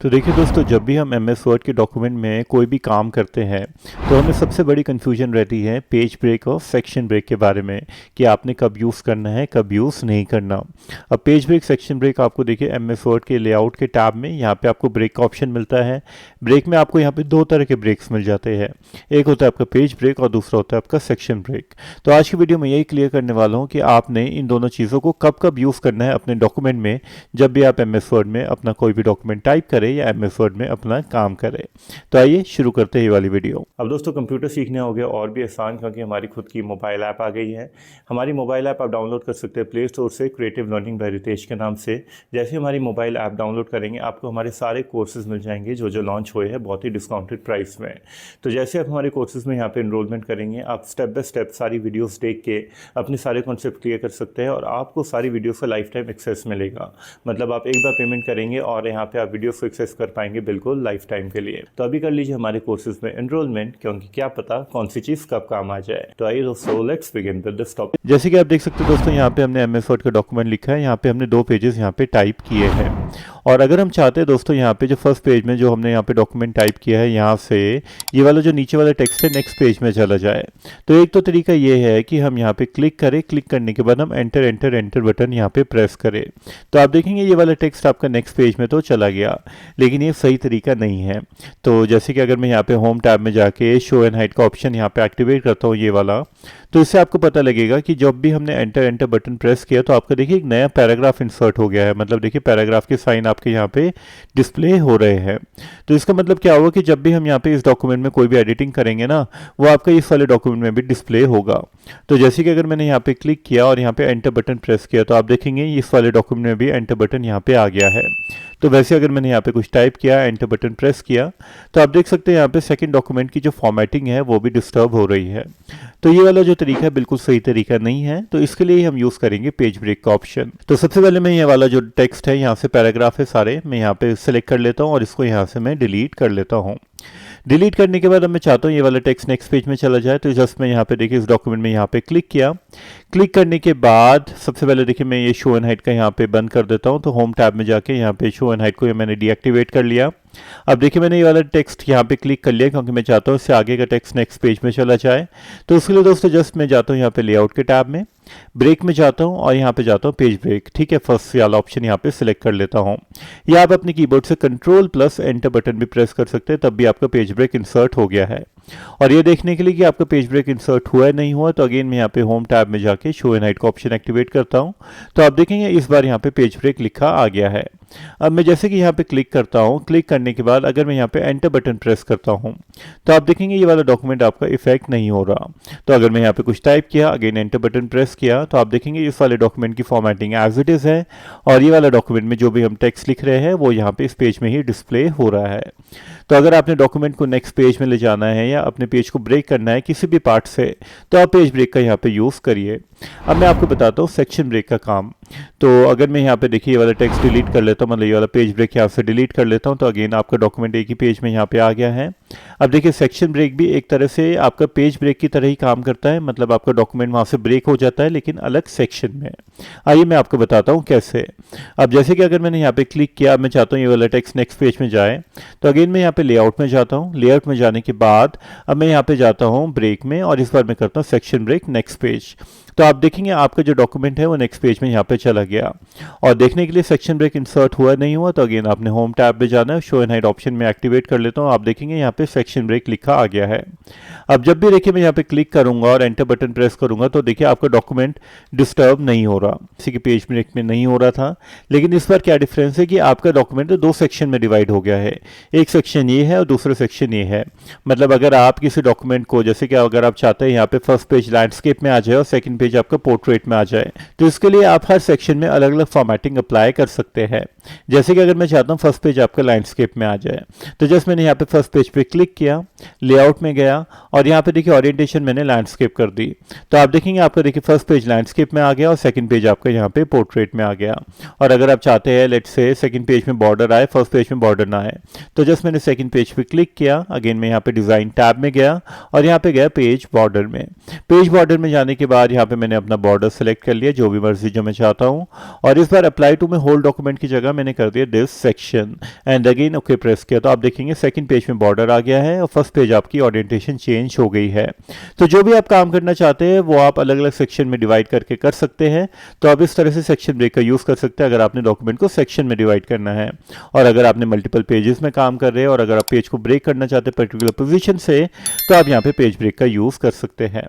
तो देखिए दोस्तों, जब भी हम एम एस वर्ड के डॉक्यूमेंट में कोई भी काम करते हैं तो हमें सबसे बड़ी कन्फ्यूजन रहती है पेज ब्रेक और सेक्शन ब्रेक के बारे में कि आपने कब यूज़ करना है, कब यूज़ नहीं करना। अब पेज ब्रेक, सेक्शन ब्रेक आपको देखिए एम एस वर्ड के लेआउट के टैब में यहाँ पे आपको ब्रेक का ऑप्शन मिलता है। ब्रेक में आपको यहाँ पे दो तरह के ब्रेक्स मिल जाते हैं, एक होता है आपका पेज ब्रेक और दूसरा होता है आपका सेक्शन ब्रेक। तो आज की वीडियो में यही क्लियर करने वाला हूँ कि आपने इन दोनों चीज़ों को कब कब यूज़ करना है अपने डॉक्यूमेंट में, जब भी आप एम एस वर्ड में अपना कोई भी डॉक्यूमेंट टाइप करें या एम एस वर्ड में अपना काम करें। तो आइए शुरू करते हैं ये वाली वीडियो। अब दोस्तों, कंप्यूटर सीखने हो गया और भी आसान, क्योंकि हमारी खुद की मोबाइल ऐप आ गई है। हमारी मोबाइल ऐप आप डाउनलोड कर सकते हैं प्ले स्टोर से, क्रिएटिव लर्निंग बाय रितेश के नाम से। जैसे हमारी मोबाइल ऐप डाउनलोड करेंगे आपको हमारे सारे कोर्सेज मिल जाएंगे जो जो लॉन्च हुए हैं बहुत ही डिस्काउंटेड प्राइस में। तो जैसे आप हमारे कोर्सेज में यहाँ पे इनरोलमेंट करेंगे, आप स्टेप बाय स्टेप सारी वीडियोस देख के अपने सारे कॉन्सेप्ट क्लियर कर सकते हैं और आपको सारी वीडियोस का लाइफ टाइम एक्सेस मिलेगा। मतलब आप एक बार पेमेंट करेंगे और यहाँ पे आप वीडियोस को एक्सेस कर पाएंगे बिल्कुल लाइफ टाइम के लिए। तो अभी कर लीजिए हमारे कोर्सेज में एनरोलमेंट, क्योंकि क्या पता कौन सी चीज कब काम आ जाए। तो आइए दोस्तों, let's begin with this topic. जैसे कि आप देख सकते हो दोस्तों, यहाँ पे हमने एमएस वर्ड का डॉक्यूमेंट लिखा है। यहाँ पे हमने दो पेजेस यहाँ पे टाइप किए हैं और अगर हम चाहते हैं दोस्तों, यहाँ पे जो फर्स्ट पेज में जो हमने यहाँ पे डॉक्यूमेंट टाइप किया है, यहाँ से ये वाला जो नीचे वाला टेक्स्ट है नेक्स्ट पेज में चला जाए, तो एक तो तरीका ये है कि हम यहाँ पे क्लिक करें, क्लिक करने के बाद हम एंटर एंटर एंटर बटन यहाँ पे प्रेस करें। तो आप देखेंगे ये वाला टेक्स्ट आपका नेक्स्ट पेज में तो चला गया, लेकिन ये सही तरीका नहीं है। तो जैसे कि अगर मैं यहाँ पे होम टैब में जाके शो एंड हाइड का ऑप्शन यहाँ पे एक्टिवेट करता हूँ ये वाला, तो इससे आपको पता लगेगा कि जब भी हमने एंटर एंटर बटन प्रेस किया तो आपका देखिए एक नया पैराग्राफ इंसर्ट हो गया है। मतलब देखिए पैराग्राफ के साइन आपके यहाँ पे डिस्प्ले हो रहे हैं। तो इसका मतलब क्या होगा कि जब भी हम यहाँ पे इस डॉक्यूमेंट में कोई भी एडिटिंग करेंगे ना, वो आपका इस वाले डॉक्यूमेंट में भी डिस्प्ले होगा। तो जैसे कि अगर मैंने यहाँ पे क्लिक किया और यहाँ पे एंटर बटन प्रेस किया तो आप देखेंगे इस वाले डॉक्यूमेंट में भी एंटर बटन यहाँ पे आ गया है। तो वैसे अगर मैंने यहाँ पे कुछ टाइप किया, एंटर बटन प्रेस किया, तो आप देख सकते हैं यहाँ पे सेकंड डॉक्यूमेंट की जो फॉर्मेटिंग है वो भी डिस्टर्ब हो रही है। तो ये वाला जो तरीका है बिल्कुल सही तरीका नहीं है। तो इसके लिए हम यूज़ करेंगे पेज ब्रेक का ऑप्शन। तो सबसे पहले मैं ये वाला जो टेक्स्ट है, यहाँ से पैराग्राफ है सारे, मैं यहाँ पे सिलेक्ट कर लेता हूँ और इसको यहाँ से मैं डिलीट कर लेता हूँ। डिलीट करने के बाद अब मैं चाहता हूँ ये वाला टेक्स्ट नेक्स्ट पेज में चला जाए। तो जस्ट मैं यहाँ पे देखिए इस डॉक्यूमेंट में यहाँ पे क्लिक किया। क्लिक करने के बाद सबसे पहले देखिए मैं ये शो एंड हाइड का यहाँ पे बंद कर देता हूँ। तो होम टैब में जाके यहाँ पे शो एंड हाइड को मैंने डीएक्टिवेट कर लिया। अब देखिए मैंने ये वाला टेक्स्ट यहाँ पे क्लिक कर लिया, क्योंकि मैं चाहता हूँ इससे आगे का टेक्स्ट नेक्स्ट पेज में चला जाए। तो उसके लिए दोस्तों जस्ट मैं जाता हूँ यहाँ पे लेआउट के टैब में, ब्रेक में जाता हूँ और यहाँ पे जाता हूँ पेज ब्रेक। ठीक है, फर्स्ट वाला ऑप्शन यहाँ पे सिलेक्ट कर लेता हूँ। या आप अपने कीबोर्ड से कंट्रोल प्लस एंटर बटन भी प्रेस कर सकते हैं, तब भी आपका पेज ब्रेक इंसर्ट हो गया है। और ये देखने के लिए कि आपका पेज ब्रेक इंसर्ट हुआ है नहीं हुआ, तो अगेन मैं यहाँ पे होम टैब में जाके शो एंड हाइड का ऑप्शन एक्टिवेट करता हूँ। तो आप देखेंगे इस बार यहाँ पे पेज ब्रेक लिखा आ गया है। अब मैं जैसे कि यहाँ पे क्लिक करता हूँ, क्लिक करने के बाद अगर मैं यहाँ पे एंटर बटन प्रेस करता हूँ तो आप देखेंगे ये वाला डॉक्यूमेंट आपका इफेक्ट नहीं हो रहा। तो अगर मैं यहाँ पे कुछ टाइप किया, अगेन एंटर बटन प्रेस किया, तो आप देखेंगे इस वाले डॉक्यूमेंट की फॉर्मेटिंग एज इट इज़ है और ये वाला डॉक्यूमेंट में जो भी हम टेक्स्ट लिख रहे हैं वो यहाँ पे इस पेज में ही डिस्प्ले हो रहा है। तो अगर आपने डॉक्यूमेंट को नेक्स्ट पेज में ले जाना है या अपने पेज को ब्रेक करना है किसी भी पार्ट से, तो आप पेज ब्रेक का यहाँ पे यूज़ करिए। अब मैं आपको बताता हूँ सेक्शन ब्रेक का काम। तो अगर मैं यहाँ पे देखिए ये वाला टेक्स्ट डिलीट कर लेता हूँ, मतलब ये वाला पेज ब्रेक यहाँ से डिलीट कर लेता हूँ, तो अगेन आपका डॉक्यूमेंट एक ही पेज में यहाँ पे आ गया है। अब देखिए सेक्शन ब्रेक भी एक तरह से आपका पेज ब्रेक की तरह ही काम करता है। मतलब आपका डॉक्यूमेंट वहाँ से ब्रेक हो जाता है लेकिन अलग सेक्शन में। आइए मैं आपको बताता हूँ कैसे। अब जैसे कि अगर मैंने यहाँ पे क्लिक किया, मैं चाहता हूँ ये वाला टेक्स्ट नेक्स्ट पेज में जाए, तो अगेन मैं यहाँ पे लेआउट में जाता हूँ। लेआउट में जाने के बाद अब मैं यहाँ पे जाता हूँ ब्रेक में और इस बार मैं करता हूँ सेक्शन ब्रेक नेक्स्ट पेज। तो आप देखेंगे आपका जो डॉक्यूमेंट है वो नेक्स्ट पेज में यहाँ पे चला गया। और देखने के लिए सेक्शन ब्रेक इंसर्ट हुआ नहीं हुआ, तो अगेन आपने होम टैब में जाना है, शो एंड हाइड ऑप्शन में एक्टिवेट कर लेता हूँ। आप देखेंगे यहाँ पे सेक्शन ब्रेक लिखा आ गया है। अब जब भी देखिए मैं यहाँ पे क्लिक करूंगा और एंटर बटन प्रेस करूंगा तो देखिए आपका डॉक्यूमेंट डिस्टर्ब नहीं हो रहा, किसी के पेज ब्रेक में नहीं हो रहा था। लेकिन इस बार क्या डिफरेंस है कि आपका डॉक्यूमेंट दो सेक्शन में डिवाइड हो गया है। एक सेक्शन ये है और दूसरा सेक्शन ये है। मतलब अगर आप किसी डॉक्यूमेंट को, जैसे कि अगर आप चाहते हैं यहाँ पे फर्स्ट पेज लैंडस्केप में आ जाए और सेकंड पेज आपका पोर्ट्रेट में आ जाए, तो इसके लिए आप हर सेक्शन में अलग अलग फॉर्मेटिंग अप्लाई कर सकते हैं। जैसे कि अगर मैं चाहता हूँ फर्स्ट पेज आपका लैंडस्केप में आ जाए, तो जस्ट मैंने यहाँ पे फर्स्ट पेज पे क्लिक किया, लेआउट में गया और यहाँ पे देखिए ओरिएंटेशन मैंने लैंडस्केप कर दी। तो आप देखेंगे आपका देखिए फर्स्ट पेज लैंडस्केप में आ गया और सेकंड पेज आपका यहाँ पे पोर्ट्रेट में आ गया। और अगर आप चाहते हैं लेट्स से सेकंड पेज में बॉर्डर आए, फर्स्ट पेज में बॉर्डर ना आए, तो जस्ट मैंने सेकंड पेज पे क्लिक किया, अगेन मैं यहाँ पे डिज़ाइन टैब में गया और यहाँ पे गया पेज बॉर्डर में। पेज बॉर्डर में जाने के बाद यहाँ पे मैंने अपना बॉर्डर सेलेक्ट कर लिया, जो भी मर्जी जो मैं चाहता हूँ, और इस बार अप्लाई टू में होल डॉक्यूमेंट की जगह मैंने कर दिया this section and again okay press किया। तो आप देखेंगे सेकंड पेज में बॉर्डर आ गया है और फर्स्ट पेज आपकी ओरिएंटेशन चेंज हो गई है। तो जो भी आप काम करना चाहते हैं वो आप अलग अलग सेक्शन में डिवाइड करके कर सकते हैं। तो आप इस तरह से सेक्शन ब्रेक का यूज़ कर सकते हैं अगर आपने डॉक्यूमेंट को सेक्शन में डिवाइड करना है। और अगर आपने मल्टीपल पेजेस में काम कर रहे हैं और अगर आप पेज को ब्रेक करना चाहते हैं पर्टिकुलर पोजीशन से, तो आप यहाँ पे पेज ब्रेक का यूज़ कर सकते हैं।